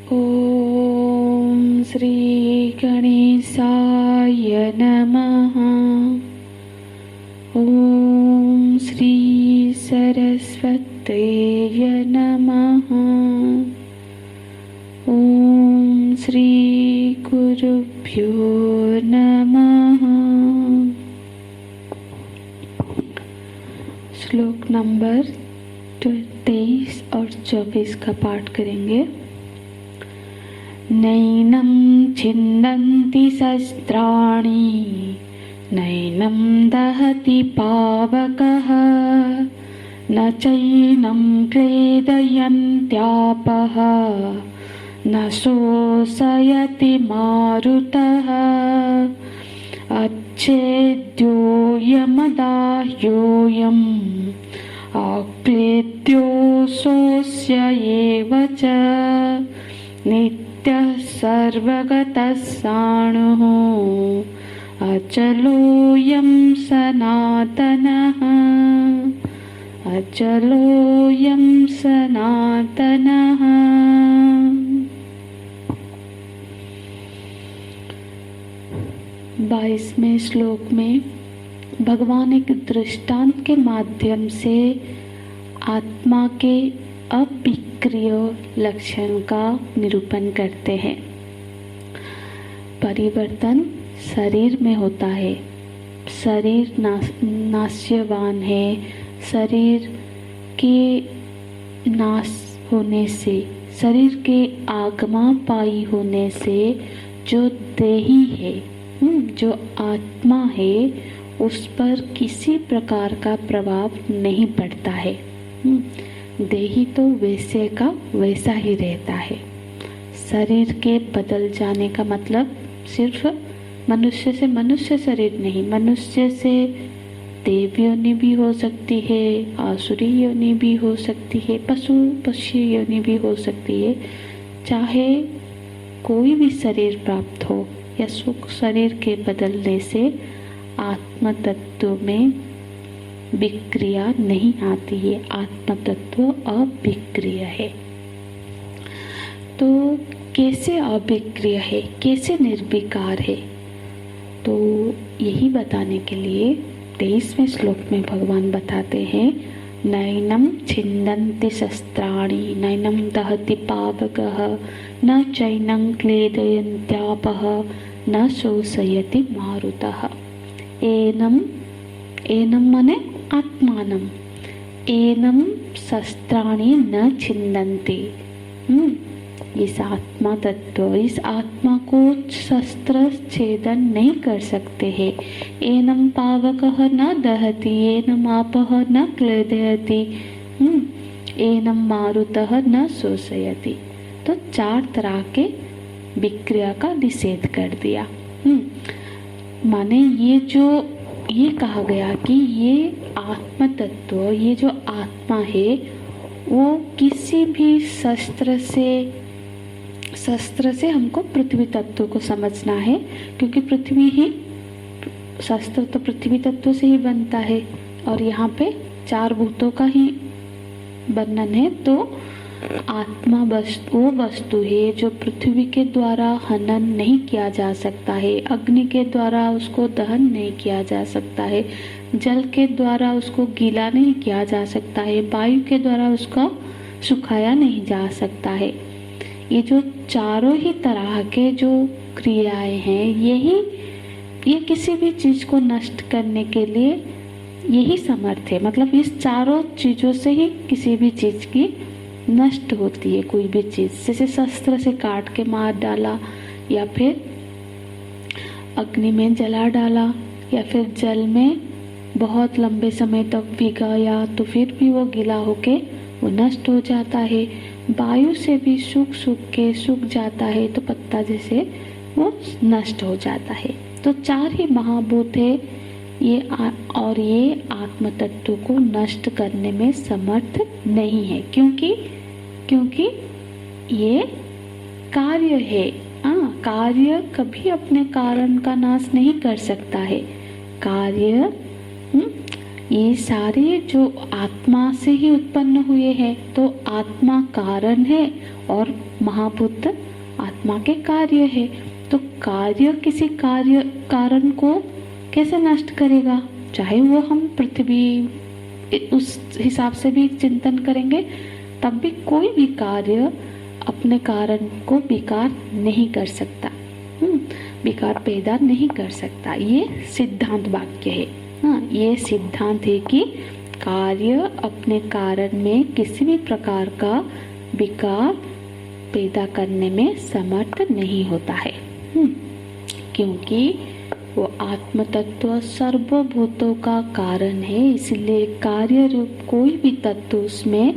ओम श्री गणेशाय नमः। ओम श्री सरस्वत्यै नमः। ओम श्री गुरुभ्यो नमः। श्लोक नंबर 23 और 24 का पाठ करेंगे। नैनं छिन्दन्ति शस्त्राणि नैनं दहति पावकः न चैनं क्लेदयन्त्यापः न शोषयति मारुतः अच्छेद्योऽयमदाह्योऽयम् अक्लेद्यो शोष्य एव च नित्यः सर्वगतः साणुः अचलोऽयं सनातनः अचलोऽयं सनातनः। 22वें श्लोक में भगवान एक दृष्टांत के माध्यम से आत्मा के अविक्रिय लक्षण का निरूपण करते हैं। परिवर्तन शरीर में होता है, शरीर नाश्यवान है। शरीर के नाश होने से, शरीर के आगमापायी होने से जो देही है, जो आत्मा है, उस पर किसी प्रकार का प्रभाव नहीं पड़ता है। देही तो वैसे का वैसा ही रहता है। शरीर के बदल जाने का मतलब सिर्फ मनुष्य से मनुष्य शरीर नहीं, मनुष्य से देव योनि भी हो सकती है, आसुरी योनि भी हो सकती है, पशु पक्षी योनि भी हो सकती है। चाहे कोई भी शरीर प्राप्त हो या सुख, शरीर के बदलने से आत्म तत्व में विक्रिया नहीं आती है। आत्म तत्व अविक्रिय है। तो कैसे अविक्रिय है, कैसे निर्विकार है, तो यही बताने के लिए 23वें श्लोक में भगवान बताते हैं, नैनं छिन्दन्ति शस्त्राणि नैनं दहति पावकः न चैनं क्लेदयन्त्यापः न शोषयति मारुतः। एनं माने आत्मानं, एनं शस्त्राणि न छिन्दन्ति। इस आत्मा तत्व, इस आत्मा को शस्त्र छेदन नहीं कर सकते हैं। एनं पावकः न दहति एनं आपः न क्लेदयति एनं मारुतः न शोषयति। तो 4 तरह के विक्रिया का निषेध कर दिया। माने ये कहा गया कि ये आत्म तत्व, ये जो आत्मा है, वो किसी भी शस्त्र से हमको पृथ्वी तत्व को समझना है, क्योंकि पृथ्वी ही, शस्त्र तो पृथ्वी तत्व से ही बनता है और यहाँ पे 4 भूतों का ही वर्णन है। तो आत्मा वो वस्तु है जो पृथ्वी के द्वारा हनन नहीं किया जा सकता है, अग्नि के द्वारा उसको दहन नहीं किया जा सकता है, जल के द्वारा उसको गीला नहीं किया जा सकता है, वायु के द्वारा उसको सुखाया नहीं जा सकता है। ये जो चारों ही तरह के जो क्रियाएं हैं, ये किसी भी चीज को नष्ट करने के लिए यही समर्थ है। मतलब इस चारों चीजों से ही किसी भी चीज की नष्ट होती है। कोई भी चीज, जैसे शस्त्र से काट के मार डाला, या फिर अग्नि में जला डाला, या फिर जल में बहुत लंबे समय तक भिगाया तो फिर भी वो गीला होके वो नष्ट हो जाता है। वायु से भी सूख जाता है तो पत्ता जैसे वो नष्ट हो जाता है। तो 4 ही महाभूत है और ये आत्म तत्व को नष्ट करने में समर्थ नहीं है, क्योंकि ये कार्य है। कार्य कभी अपने कारण का नाश नहीं कर सकता है। कार्य ये सारे जो आत्मा से ही उत्पन्न हुए हैं, तो आत्मा कारण है और महाभूत आत्मा के कार्य है। तो कार्य किसी कार्य कारण को कैसे नष्ट करेगा? चाहे वो हम पृथ्वी उस हिसाब से भी चिंतन करेंगे, तब भी कोई भी कार्य अपने कारण को विकार नहीं कर सकता, विकार पैदा नहीं कर सकता। ये सिद्धांत वाक्य है। हाँ, ये सिद्धांत है कि कार्य अपने कारण में किसी भी प्रकार का विकार पैदा करने में समर्थ नहीं होता है, क्योंकि वो आत्म तत्व सर्वभूतों का कारण है। इसलिए कार्य रूप कोई भी तत्व उसमें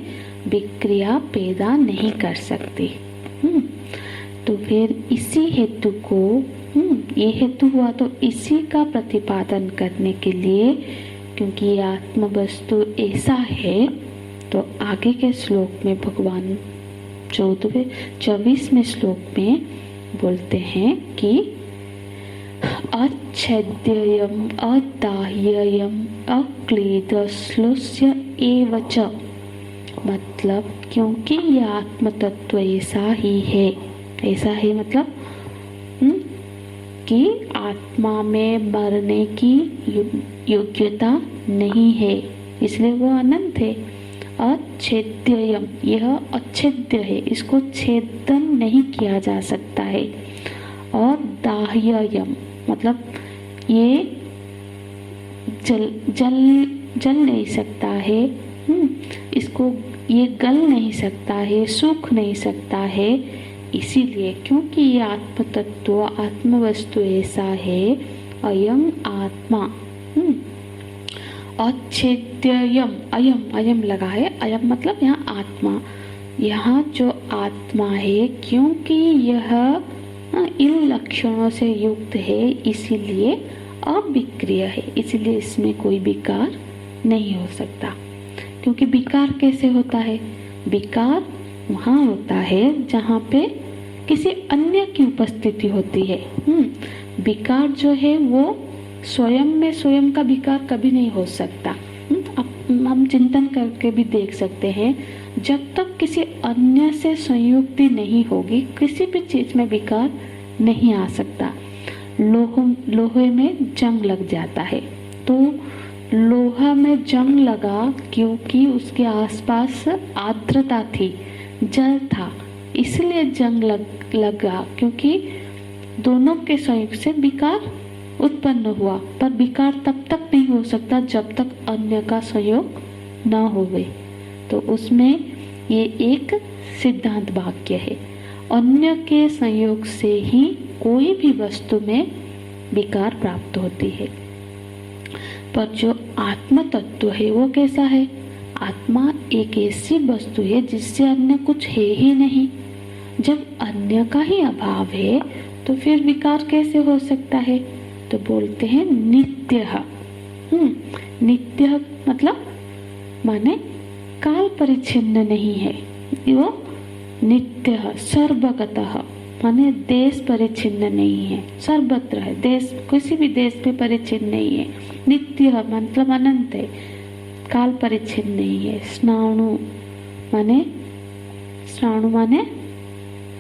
विक्रिया पैदा नहीं कर सकती। तो फिर इसी हेतु को, ये हेतु हुआ, तो इसी का प्रतिपादन करने के लिए, क्योंकि ये आत्म वस्तु ऐसा है, तो आगे के श्लोक में भगवान 24वें श्लोक में बोलते हैं कि अच्छेद्ययम् अदाह्ययम् अक्लेदश्लोष्य एव च, मतलब क्योंकि ये आत्म तत्व ऐसा ही है, ऐसा है मतलब कि आत्मा में मरने की योग्यता नहीं है, इसलिए वो अनंत है। अच्छेद्ययम्, यह अच्छेद्य है, इसको छेदन नहीं किया जा सकता है। और दाह्ययम् मतलब ये जल नहीं सकता है, इसको ये गल नहीं सकता है, सूख नहीं सकता है। इसीलिए क्योंकि ये आत्म तत्व आत्म वस्तु ऐसा है, अयम आत्मा अच्छेद्ययम्, अयम लगा है, अयम मतलब यहाँ आत्मा, यहाँ जो आत्मा है, क्योंकि यह इन लक्षणों से युक्त है, इसीलिए अविक्रिय है, इसीलिए इसमें कोई विकार नहीं हो सकता। क्योंकि विकार कैसे होता है? विकार वहाँ होता है जहाँ पे किसी अन्य की उपस्थिति होती है। विकार जो है वो स्वयं में स्वयं का विकार कभी नहीं हो सकता। अब हम चिंतन करके भी देख सकते हैं, जब तक किसी अन्य से संयुक्ति नहीं होगी, किसी भी चीज में विकार नहीं आ सकता। लोहे में जंग लग जाता है, तो लोहा में जंग लगा क्योंकि उसके आसपास आर्द्रता थी, जल था, इसलिए जंग लगा, क्योंकि दोनों के संयोग से विकार उत्पन्न हुआ। पर विकार तब तक नहीं हो सकता जब तक अन्य का संयोग न होवे। तो उसमें ये एक सिद्धांत वाक्य है, अन्य के संयोग से ही कोई भी वस्तु में विकार प्राप्त होती है। पर जो आत्म तत्व है वो कैसा है? आत्मा एक ऐसी वस्तु है जिससे अन्य कुछ है ही नहीं। जब अन्य का ही अभाव है तो फिर विकार कैसे हो सकता है? तो बोलते हैं नित्य। नित्य मतलब माने काल परिच्छिन्न नहीं है, वो नित्य सर्वगतः माने देश परिच्छिन्न नहीं है, सर्वत्र है, देश किसी भी देश पे परिच्छिन्न नहीं है। नित्य मतलब अनंत है, काल परिच्छिन्न नहीं है। स्नाणु माने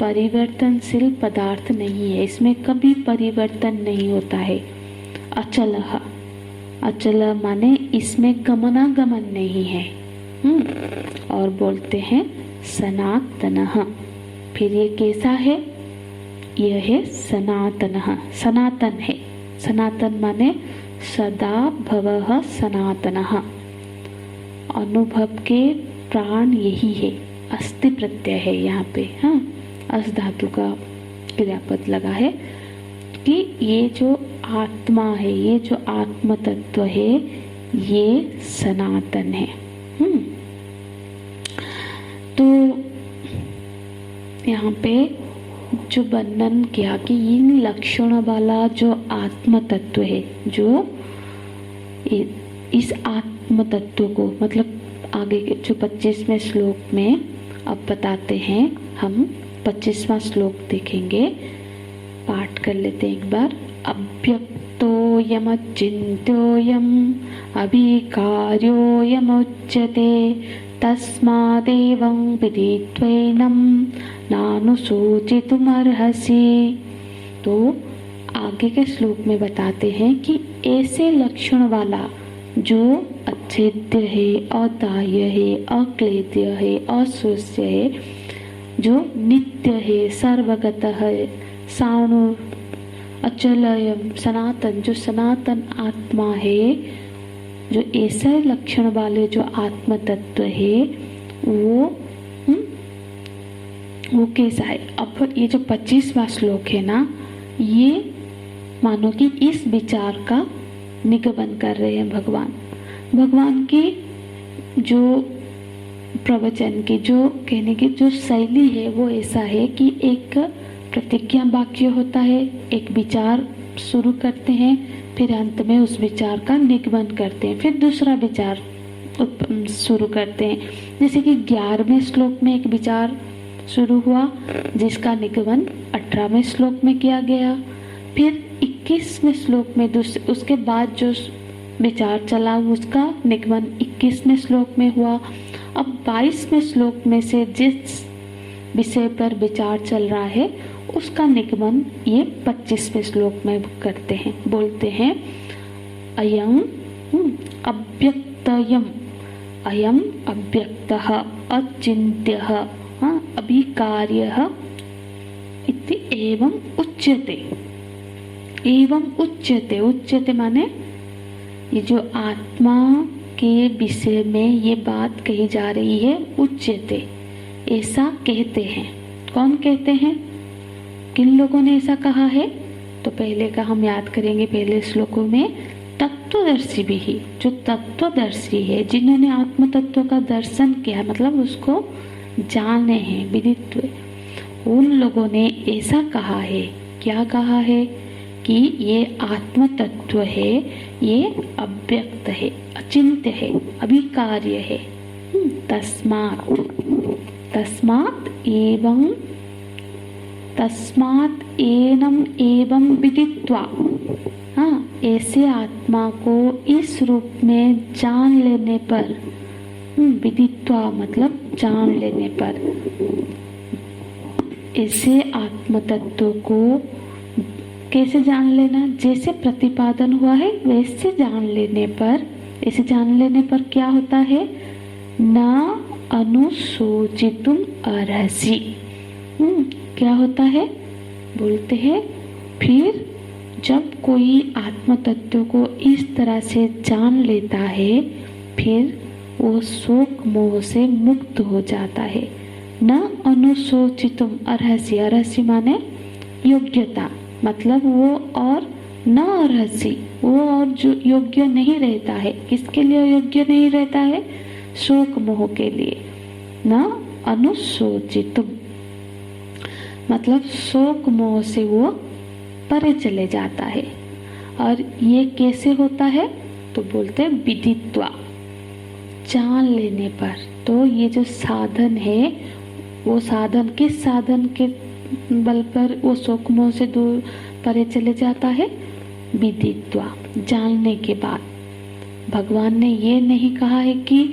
परिवर्तनशील पदार्थ नहीं है, इसमें कभी परिवर्तन नहीं होता है। अचल माने इसमें गमनागमन नहीं है। और बोलते हैं सनातनः, फिर ये कैसा है? यह है सनातनः, सनातन है। सनातन माने सदा भवः सनातनः, अनुभव के प्राण यही है। अस्ति प्रत्यय है यहाँ पे, हाँ, अस धातु का क्रियापद लगा है कि ये जो आत्मा है, ये जो आत्म तत्व है, ये सनातन है। तो यहाँ पे जो वर्णन किया कि इन लक्षणों वाला जो आत्म तत्व है, जो इस आत्म तत्व को मतलब आगे के जो 25वें श्लोक में अब बताते हैं, हम 25वां श्लोक देखेंगे, पाठ कर लेते हैं एक बार। अव्यक्तोऽयमचिन्त्योऽयम् अविकार्योऽयमुच्यते तस्मादेवं विदित्वैनं नानुशोचितुमर्हसि। तो आगे के श्लोक में बताते हैं कि ऐसे लक्षण वाला जो अच्छेद्य है, अदाह्य है, अक्लेद्य है, अशोष्य है, जो नित्य है, सर्वगतः है, साणु अचलयम सनातन, जो सनातन आत्मा है, जो ऐसे लक्षण वाले जो आत्म तत्व है वो कैसा है। अब ये जो 25वां श्लोक है ना, ये मानो कि इस विचार का निगमन कर रहे हैं भगवान की जो प्रवचन की, जो कहने की जो शैली है वो ऐसा है कि एक प्रतिज्ञा वाक्य होता है, एक विचार शुरू करते हैं, फिर अंत में उस विचार का निगमन करते हैं, फिर दूसरा विचार शुरू करते हैं। जैसे कि 11वें श्लोक में एक विचार शुरू हुआ जिसका निगमन 18वें श्लोक में किया गया, फिर 21वें श्लोक में उसके बाद जो विचार चला उसका निगमन 21वें श्लोक में हुआ। अब 22वें श्लोक में से जिस विषय पर विचार चल रहा है उसका निगमन ये 25वें श्लोक में करते हैं, बोलते हैं अयम अव्यक्तयम, अयम अव्यक्तः अचिन्त्यः अभिकार्यः इति एवं उच्यते। एवं उच्यते, उच्यते माने ये जो आत्मा के विषय में ये बात कही जा रही है, उच्यते ऐसा कहते हैं। कौन कहते हैं, किन लोगों ने ऐसा कहा है? तो पहले का हम याद करेंगे, पहले श्लोकों में तत्वदर्शी भी ही, जो तत्वदर्शी है, जिन्होंने आत्म तत्व का दर्शन किया, मतलब उसको जाने हैं, विदित्व, उन लोगों ने ऐसा कहा है। क्या कहा है? कि ये आत्म तत्व है, ये अव्यक्त है, अचिंत्य है, अभिकार्य है। तस्मात् एनम एवं विदित्वा, ऐसे आत्मा को इस रूप में जान लेने पर, विदित्वा मतलब जान लेने पर, ऐसे आत्म तत्व को कैसे जान लेना? जैसे प्रतिपादन हुआ है वैसे जान लेने पर, ऐसे जान लेने पर क्या होता है? न अनुशोचितुम अर्हसि। क्या होता है? बोलते हैं फिर जब कोई आत्म तत्व को इस तरह से जान लेता है, फिर वो शोक मोह से मुक्त हो जाता है। न अनुशोचितुम अर्हसि, अर्हसि माने योग्यता, मतलब वो और न अर्हसि, वो और जो योग्य नहीं रहता है। किसके लिए योग्य नहीं रहता है? शोक मोह के लिए। न अनुशोचितुम मतलब शोक मोह से वो परे चले जाता है। और ये कैसे होता है? तो बोलते हैं विदित्वा, जान लेने पर। तो ये जो साधन है, वो साधन किस साधन के बल पर वो शोक मोह से दूर परे चले जाता है? विदित्वा, जानने के बाद। भगवान ने ये नहीं कहा है कि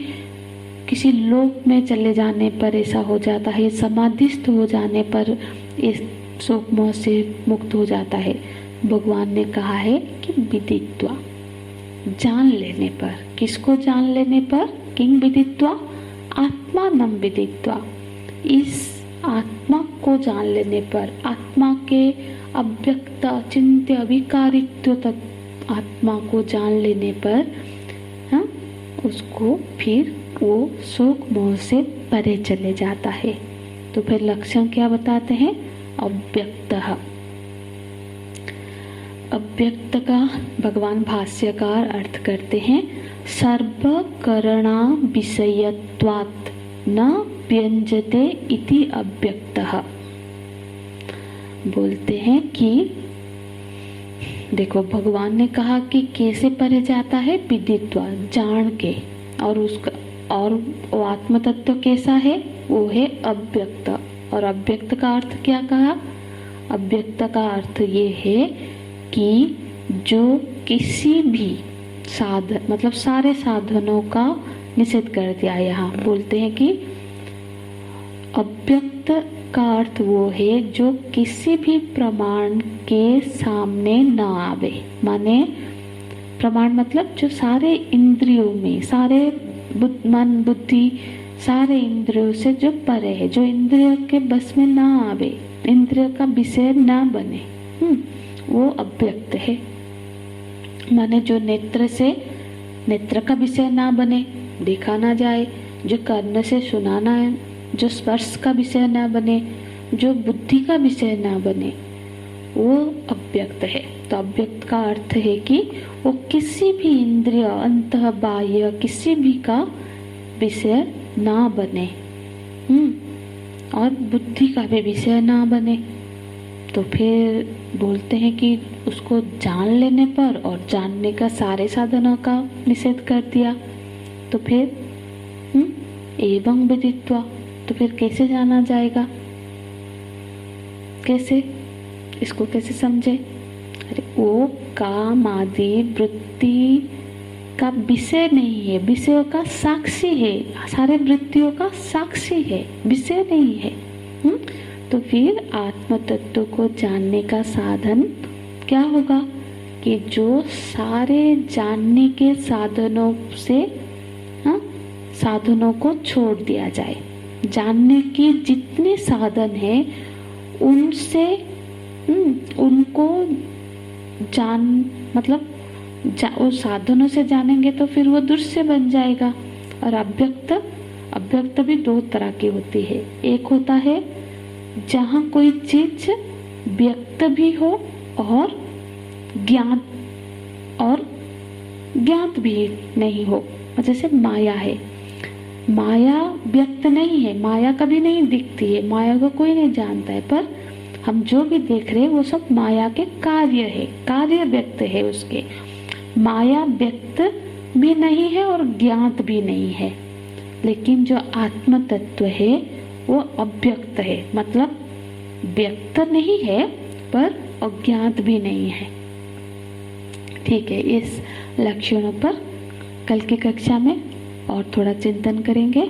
किसी लोक में चले जाने पर ऐसा हो जाता है, समाधिस्थ हो जाने पर इस शोक मोह से मुक्त हो जाता है। भगवान ने कहा है कि विदित्वा, जान लेने पर। किसको जान लेने पर? किंग विदित्वा आत्मानं विदित्वा, इस आत्मा को जान लेने पर, आत्मा के अव्यक्त अचिंत्य अविकारित्व तक आत्मा को जान लेने पर, उसको फिर वो शोक मोह से परे चले जाता है। तो फिर लक्षण क्या बताते हैं? अव्यक्तः। अव्यक्त का भगवान भाष्यकार अर्थ करते हैं सर्वकरणा विषयत्वात् न व्यंजते इति अव्यक्तः। बोलते हैं कि देखो, भगवान ने कहा कि कैसे परे जाता है? विदित्वा, जान के। और उसका और वो आत्म तत्व कैसा है? वो है अव्यक्त। और अव्यक्त का अर्थ क्या कहा? अव्यक्त का अर्थ ये है कि जो किसी भी साधन मतलब सारे साधनों का निषेध कर दिया। यहाँ बोलते हैं कि अव्यक्त का अर्थ वो है जो किसी भी प्रमाण के सामने न आवे। माने प्रमाण मतलब जो सारे इंद्रियों में, सारे मन बुद्धि सारे इंद्रियों से जो परे है, जो इंद्रियों के बस में ना आवे, इंद्रिय का विषय ना बने, वो अव्यक्त है। माने जो नेत्र से नेत्र का विषय ना बने, देखा ना जाए, जो कर्ण से सुनाना है, जो स्पर्श का विषय ना बने, जो बुद्धि का विषय ना बने, वो अव्यक्त है। तो अव्यक्त का अर्थ है कि वो किसी भी इंद्रिय अंतः बाह्य किसी भी का विषय ना बने, और बुद्धि का भी विषय ना बने। तो फिर बोलते हैं कि उसको जान लेने पर और जानने का सारे साधनों का निषेध कर दिया। तो फिर एवं विदित्वा, तो फिर कैसे जाना जाएगा, कैसे, इसको कैसे समझे? अरे वो काम आदि वृत्ति का विषय नहीं है, विषयों का साक्षी है, सारे वृत्तियों का साक्षी है, विषय नहीं है। तो फिर आत्म तत्व को जानने का साधन क्या होगा कि जो सारे जानने के साधनों से साधनों को छोड़ दिया जाए। जानने के जितने साधन हैं उनसे उनको जान मतलब उस साधनों से जानेंगे तो फिर वो दृश्य बन जाएगा। और अव्यक्त भी दो तरह की होती है। एक होता है जहाँ कोई चीज व्यक्त भी हो और ज्ञात भी नहीं हो। जैसे माया है, माया व्यक्त नहीं है, माया कभी नहीं दिखती है, माया को कोई नहीं जानता है, पर हम जो भी देख रहे हैं वो सब माया के कार्य है, कार्य व्यक्त है उसके। माया व्यक्त भी नहीं है और ज्ञात भी नहीं है। लेकिन जो आत्म तत्व है वो अव्यक्त है, मतलब व्यक्त नहीं है पर अज्ञात भी नहीं है। ठीक है, इस लक्षणों पर कल की कक्षा में और थोड़ा चिंतन करेंगे।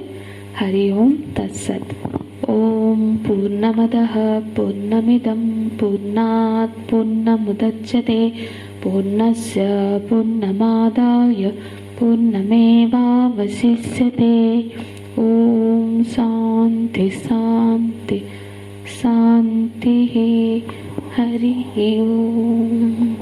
हरि ओम तत्सत। ओम पूर्णमदः पूर्णमिदं पूर्णात् पूर्णमुदच्यते पूर्णस्य पूर्णमादाय पूर्णमेवावशिष्यते। ओम शांति शांति शांति। हरि ओम।